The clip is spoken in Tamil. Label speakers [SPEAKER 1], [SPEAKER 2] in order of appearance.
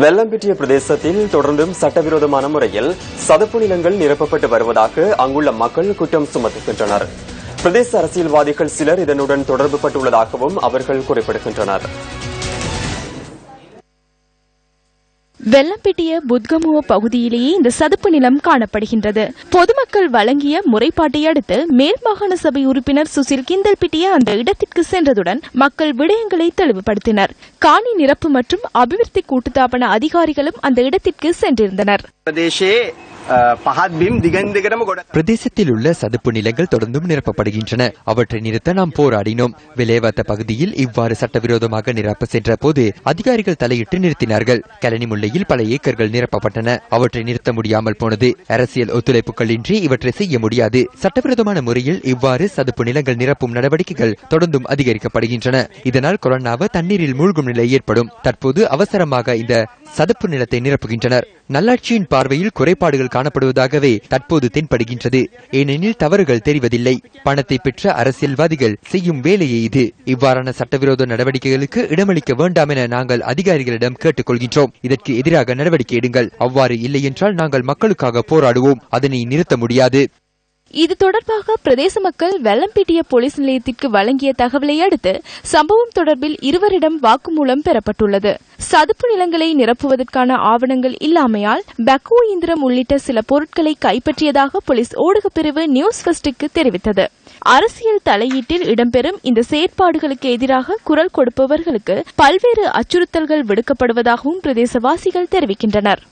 [SPEAKER 1] வெள்ளம்பிட்டிய பிரதேசத்தில் தொடர்ந்தும் சட்டவிரோதமான முறையில் சதுப்பு நிலங்கள் நிரப்பப்பட்டு வருவதாக அங்குள்ள மக்கள் குற்றம் சுமத்துகின்றனர். பிரதேச அரசியல்வாதிகள் சிலர் இதனுடன் தொடர்பு பட்டுள்ளதாகவும் அவர்கள் குறிப்பிடுகின்றனர்.
[SPEAKER 2] வெள்ளம்பிட்டிய புத்கமுவ பகுதியிலேயே இந்த சதுப்பு நிலம் காணப்படுகின்றது. பொதுமக்கள் வழங்கிய முறைப்பாட்டை அடுத்து மேல் மாகாண சபை உறுப்பினர் சுசில் கிந்தல்பிட்டிய அந்த இடத்திற்கு சென்றதுடன் மக்கள் விடயங்களை தெளிவுபடுத்தினர். காணி நிரப்பு மற்றும் அபிவிருத்தி கூட்டுத்தாபன அதிகாரிகளும் அந்த இடத்திற்கு சென்றிருந்தனர்.
[SPEAKER 3] பிரதேசத்தில் உள்ள சதுப்பு நிலங்கள் தொடர்ந்தும் நிரப்பப்படுகின்றன. அவற்றை நிறுத்த நாம் போராடினோம். விலைவாத்த பகுதியில் இவ்வாறு சட்டவிரோதமாக நிரப்ப சென்ற போது அதிகாரிகள் தலையிட்டு நிறுத்தினார்கள். கலனி முல்லையில் பல ஏக்கர்கள் நிரப்பப்பட்டன. அவற்றை நிறுத்த முடியாமல் போனது. அரசியல் ஒத்துழைப்புகள் இன்றி இவற்றை செய்ய முடியாது. சட்டவிரோதமான முறையில் இவ்வாறு சதுப்பு நிலங்கள் நிரப்பும் நடவடிக்கைகள் தொடர்ந்தும் அதிகரிக்கப்படுகின்றன. இதனால் கொரோனாவை தண்ணீரில் மூழ்கும் நிலை ஏற்படும். தற்போது அவசரமாக இந்த சதுப்பு நிலத்தை நிரப்புகின்றனர். நல்லாட்சியின் பார்வையில் குறைபாடுகள் காணப்படுவதாகவே தற்போது தென்படுகின்றது. ஏனெனில் தவறுகள் தெரிவதில்லை. பணத்தை பெற்ற அரசியல்வாதிகள் செய்யும் வேலையே இது. இவ்வாறான சட்டவிரோத நடவடிக்கைகளுக்கு இடமளிக்க வேண்டாம் என நாங்கள் அதிகாரிகளிடம் கேட்டுக்கொள்கின்றோம். இதற்கு எதிராக நடவடிக்கை எடுங்கள். அவ்வாறு இல்லை என்றால் நாங்கள் மக்களுக்காக போராடுவோம். அதனை நிறுத்த முடியாது.
[SPEAKER 2] இது தொடர்பாக பிரதேச மக்கள் வெள்ளம்பிட்டிய போலீஸ் நிலையத்திற்கு வழங்கிய தகவலை அடுத்து சம்பவம் தொடர்பில் இருவரிடம் வாக்குமூலம் பெறப்பட்டுள்ளது. சதுப்பு நிலங்களை நிரப்புவதற்கான ஆவணங்கள் இல்லாமையால் பேக்கோ இயந்திரம் உள்ளிட்ட சில பொருட்களை கைப்பற்றியதாக போலீஸ் ஊடகப் பிரிவு நியூஸ் ஃபர்ஸ்டுக்கு தெரிவித்தது. அரசியல் தலையீட்டில் இடம்பெறும் இந்த செயற்பாடுகளுக்கு எதிராக குரல் கொடுப்பவர்களுக்கு பல்வேறு அச்சுறுத்தல்கள் விடுக்கப்படுவதாகவும் பிரதேசவாசிகள் தெரிவிக்கின்றனர்.